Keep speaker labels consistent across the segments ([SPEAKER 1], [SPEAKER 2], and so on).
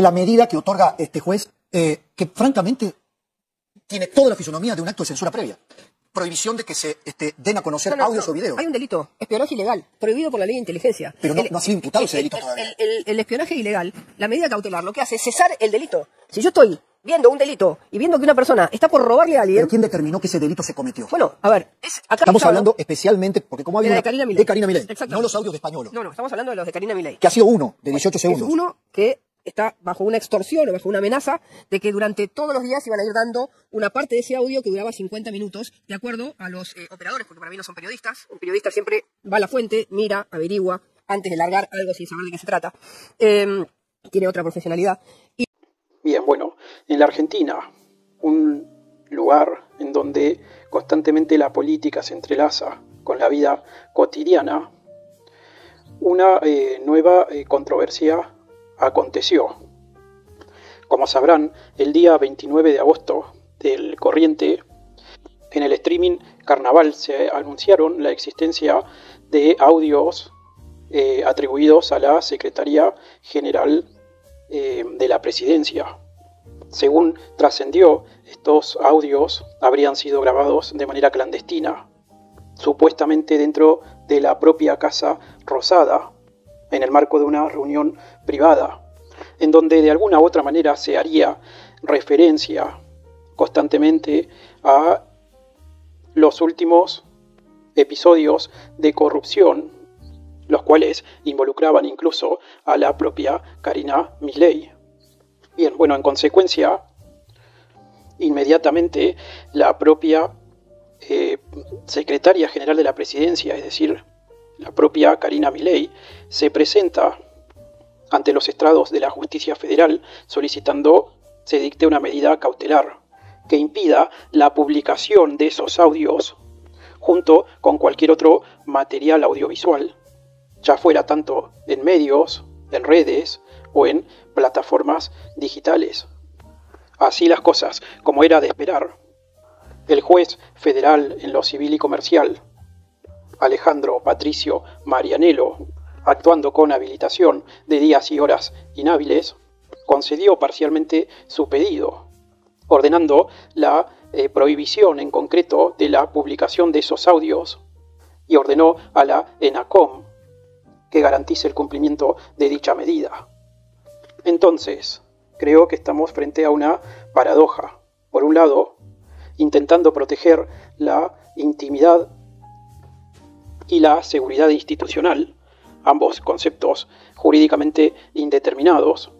[SPEAKER 1] la medida que otorga este juez, que francamente tiene toda la fisonomía de un acto de censura previa. Prohibición de que se den a conocer audios o videos.
[SPEAKER 2] Hay un delito, espionaje ilegal, prohibido por la ley de inteligencia.
[SPEAKER 1] Pero no ha sido imputado ese delito todavía.
[SPEAKER 2] El espionaje ilegal, la medida cautelar, lo que hace es cesar el delito. Si yo estoy viendo un delito y viendo que una persona está por robarle a alguien...
[SPEAKER 1] ¿Pero quién determinó que ese delito se cometió?
[SPEAKER 2] Bueno, a ver, acá
[SPEAKER 1] estamos hablando especialmente, porque como había
[SPEAKER 2] de Karina Milei.
[SPEAKER 1] De Karina Milei, no los audios de Españolo.
[SPEAKER 2] No, estamos hablando de los de Karina Milei.
[SPEAKER 1] Que ha sido uno, de 18 segundos.
[SPEAKER 2] Es uno que está bajo una extorsión o bajo una amenaza de que durante todos los días iban a ir dando una parte de ese audio que duraba 50 minutos, de acuerdo a los operadores, porque para mí no son periodistas. Un periodista siempre va a la fuente, mira, averigua, antes de largar algo sin saber de qué se trata. Tiene otra profesionalidad.
[SPEAKER 3] Bien, bueno, en la Argentina, un lugar en donde constantemente la política se entrelaza con la vida cotidiana, una nueva controversia aconteció. Como sabrán, el día 29 de agosto del corriente, en el streaming Carnaval se anunciaron la existencia de audios atribuidos a la Secretaría General de la Presidencia. Según trascendió, estos audios habrían sido grabados de manera clandestina, supuestamente dentro de la propia Casa Rosada, en el marco de una reunión privada, en donde de alguna u otra manera se haría referencia constantemente a los últimos episodios de corrupción, los cuales involucraban incluso a la propia Karina Milei. Bien, bueno, en consecuencia, inmediatamente la propia Secretaria General de la Presidencia, es decir, la propia Karina Milei, se presenta ante los estrados de la Justicia Federal solicitando se dicte una medida cautelar que impida la publicación de esos audios junto con cualquier otro material audiovisual, ya fuera tanto en medios, en redes o en plataformas digitales. Así las cosas, como era de esperar, el juez federal en lo civil y comercial, Alejandro Patricio Marianello, actuando con habilitación de días y horas inhábiles, concedió parcialmente su pedido, ordenando la prohibición en concreto de la publicación de esos audios y ordenó a la ENACOM que garantice el cumplimiento de dicha medida. Entonces, creo que estamos frente a una paradoja. Por un lado, intentando proteger la intimidad y la seguridad institucional, ambos conceptos jurídicamente indeterminados,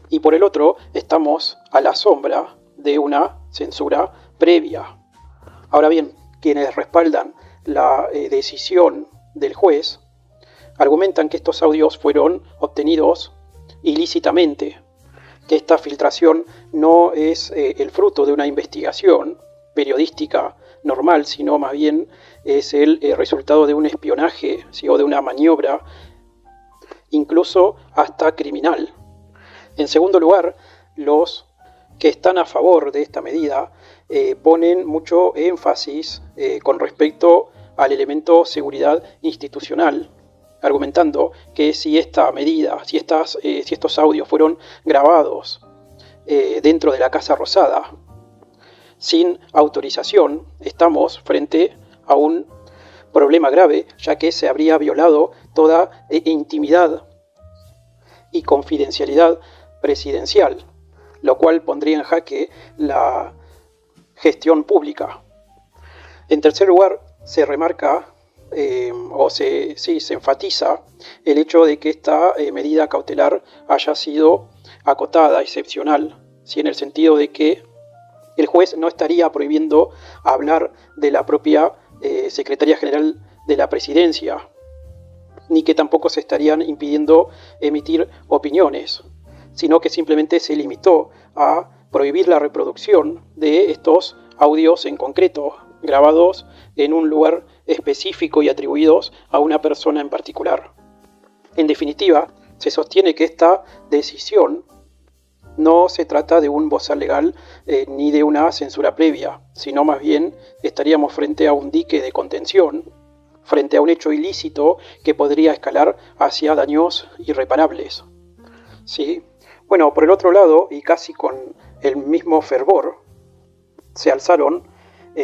[SPEAKER 3] y por el otro estamos a la sombra de una censura previa. Ahora bien, quienes respaldan la decisión del juez argumentan que estos audios fueron obtenidos ilícitamente, que esta filtración no es el fruto de una investigación periodística normal, sino más bien es el resultado de un espionaje, ¿sí? O de una maniobra, incluso hasta criminal. En segundo lugar, los que están a favor de esta medida ponen mucho énfasis con respecto al elemento seguridad institucional, argumentando que si esta medida, si estos audios fueron grabados dentro de la Casa Rosada sin autorización, estamos frente a un problema grave, ya que se habría violado toda intimidad y confidencialidad presidencial, lo cual pondría en jaque la gestión pública. En tercer lugar, se remarca se enfatiza el hecho de que esta medida cautelar haya sido acotada, excepcional, ¿sí? En el sentido de que el juez no estaría prohibiendo hablar de la propia Secretaría General de la Presidencia, ni que tampoco se estarían impidiendo emitir opiniones, sino que simplemente se limitó a prohibir la reproducción de estos audios en concreto, grabados en un lugar específico y atribuidos a una persona en particular. En definitiva, se sostiene que esta decisión no se trata de un bozal legal ni de una censura previa, sino más bien estaríamos frente a un dique de contención, frente a un hecho ilícito que podría escalar hacia daños irreparables. ¿Sí? Bueno, por el otro lado, y casi con el mismo fervor, se alzaron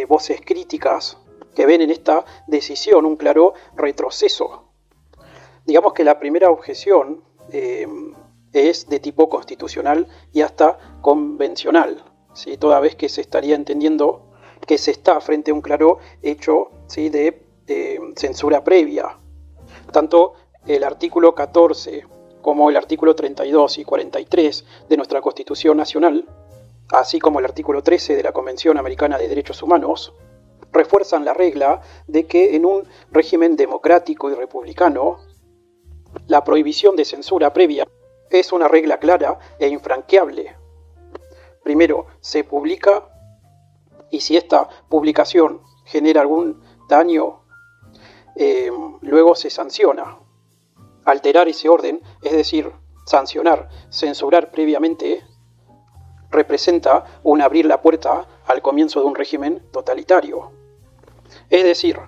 [SPEAKER 3] voces críticas que ven en esta decisión un claro retroceso. Digamos que la primera objeción es de tipo constitucional y hasta convencional, ¿sí? Toda vez que se estaría entendiendo que se está frente a un claro hecho, ¿sí?, de censura previa. Tanto el artículo 14 como el artículo 32 y 43 de nuestra Constitución Nacional, así como el artículo 13 de la Convención Americana de Derechos Humanos, refuerzan la regla de que en un régimen democrático y republicano, la prohibición de censura previa es una regla clara e infranqueable. Primero, se publica y si esta publicación genera algún daño, luego se sanciona. Alterar ese orden, es decir, sancionar, censurar previamente, representa un abrir la puerta al comienzo de un régimen totalitario. Es decir,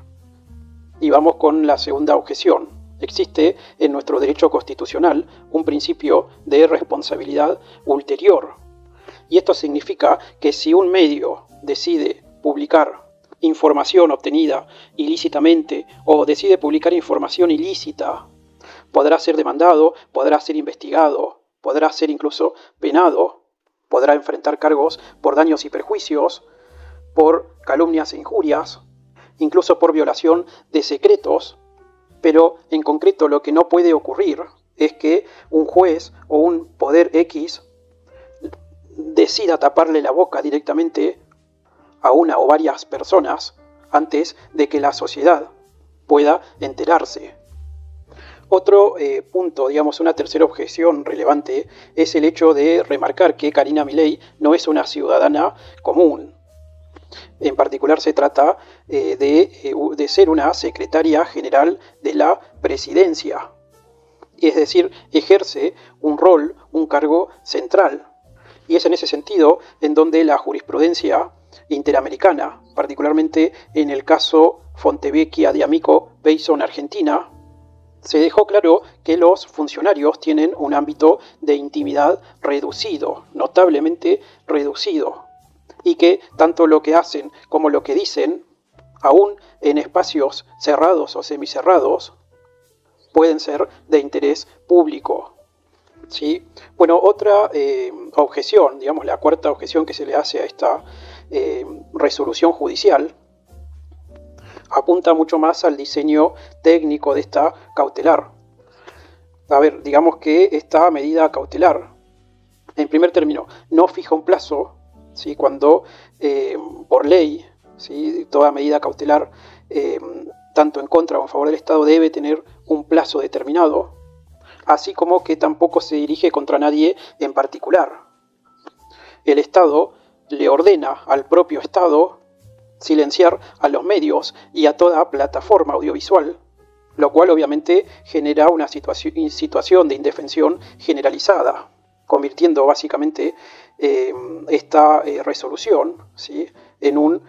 [SPEAKER 3] y vamos con la segunda objeción, existe en nuestro derecho constitucional un principio de responsabilidad ulterior. Y esto significa que si un medio decide publicar información obtenida ilícitamente o decide publicar información ilícita, podrá ser demandado, podrá ser investigado, podrá ser incluso penado, podrá enfrentar cargos por daños y perjuicios, por calumnias e injurias, incluso por violación de secretos, pero en concreto lo que no puede ocurrir es que un juez o un poder X decida taparle la boca directamente a una o varias personas antes de que la sociedad pueda enterarse. Otro punto, digamos, una tercera objeción relevante es el hecho de remarcar que Karina Milei no es una ciudadana común. En particular se trata de ser una secretaria general de la presidencia. Es decir, ejerce un rol, un cargo central. Y es en ese sentido en donde la jurisprudencia interamericana, particularmente en el caso Fontevecchia de Amico Beyson Argentina, se dejó claro que los funcionarios tienen un ámbito de intimidad reducido, notablemente reducido, y que tanto lo que hacen como lo que dicen, aún en espacios cerrados o semicerrados, pueden ser de interés público. ¿Sí? Bueno, otra objeción, digamos la cuarta objeción que se le hace a esta resolución judicial, apunta mucho más al diseño técnico de esta cautelar. A ver, digamos que esta medida cautelar, en primer término, no fija un plazo, ¿sí? Cuando por ley, ¿sí?, toda medida cautelar, tanto en contra o en favor del Estado, debe tener un plazo determinado, así como que tampoco se dirige contra nadie en particular. El Estado le ordena al propio Estado silenciar a los medios y a toda plataforma audiovisual, lo cual obviamente genera una situación de indefensión generalizada, convirtiendo básicamente esta resolución, ¿sí?, en un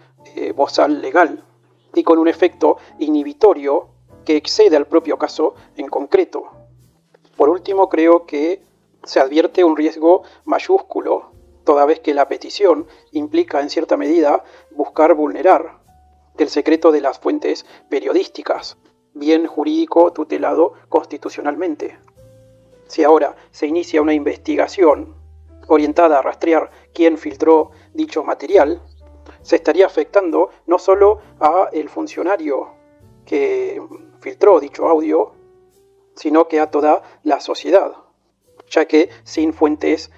[SPEAKER 3] bozal legal y con un efecto inhibitorio que excede al propio caso en concreto. Por último, creo que se advierte un riesgo mayúsculo, toda vez que la petición implica en cierta medida buscar vulnerar el secreto de las fuentes periodísticas, bien jurídico tutelado constitucionalmente. Si ahora se inicia una investigación orientada a rastrear quién filtró dicho material, se estaría afectando no solo a el funcionario que filtró dicho audio, sino que a toda la sociedad, ya que sin fuentes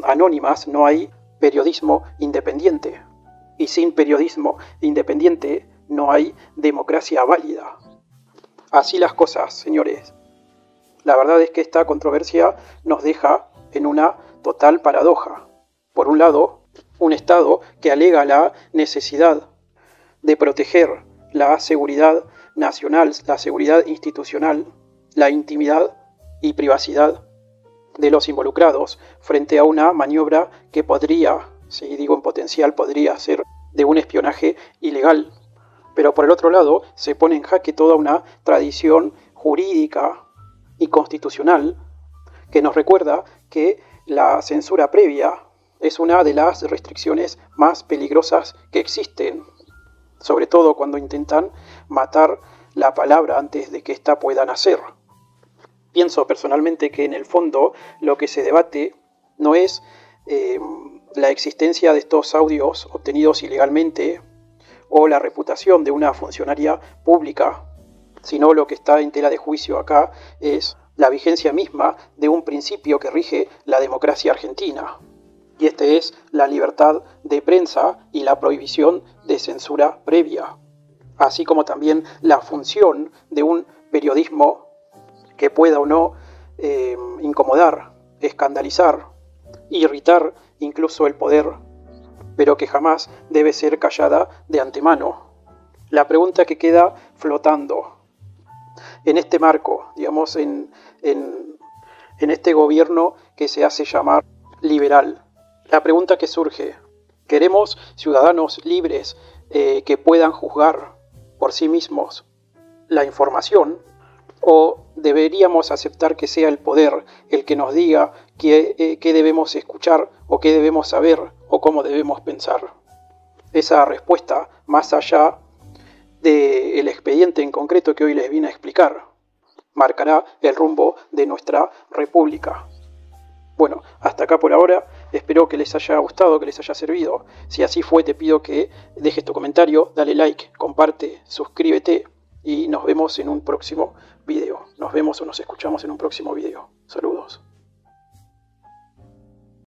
[SPEAKER 3] anónimas no hay periodismo independiente, y sin periodismo independiente no hay democracia válida. Así las cosas, señores. La verdad es que esta controversia nos deja en una total paradoja. Por un lado, un Estado que alega la necesidad de proteger la seguridad nacional, la seguridad institucional, la intimidad y privacidad de los involucrados frente a una maniobra que podría, si digo en potencial, podría ser de un espionaje ilegal. Pero por el otro lado se pone en jaque toda una tradición jurídica y constitucional que nos recuerda que la censura previa es una de las restricciones más peligrosas que existen, sobre todo cuando intentan matar la palabra antes de que ésta pueda nacer. Pienso personalmente que en el fondo lo que se debate no es la existencia de estos audios obtenidos ilegalmente o la reputación de una funcionaria pública, sino lo que está en tela de juicio acá es la vigencia misma de un principio que rige la democracia argentina, y este es la libertad de prensa y la prohibición de censura previa, así como también la función de un periodismo que pueda o no incomodar, escandalizar, irritar incluso el poder, pero que jamás debe ser callada de antemano. La pregunta que queda flotando en este marco, digamos, en este gobierno que se hace llamar liberal, la pregunta que surge: ¿queremos ciudadanos libres que puedan juzgar por sí mismos la información? ¿O deberíamos aceptar que sea el poder el que nos diga qué debemos escuchar o qué debemos saber o cómo debemos pensar? Esa respuesta, más allá del expediente en concreto que hoy les vine a explicar, marcará el rumbo de nuestra república. Bueno, hasta acá por ahora. Espero que les haya gustado, que les haya servido. Si así fue, te pido que dejes tu comentario, dale like, comparte, suscríbete y nos vemos en un próximo video. Nos vemos o nos escuchamos en un próximo video. Saludos.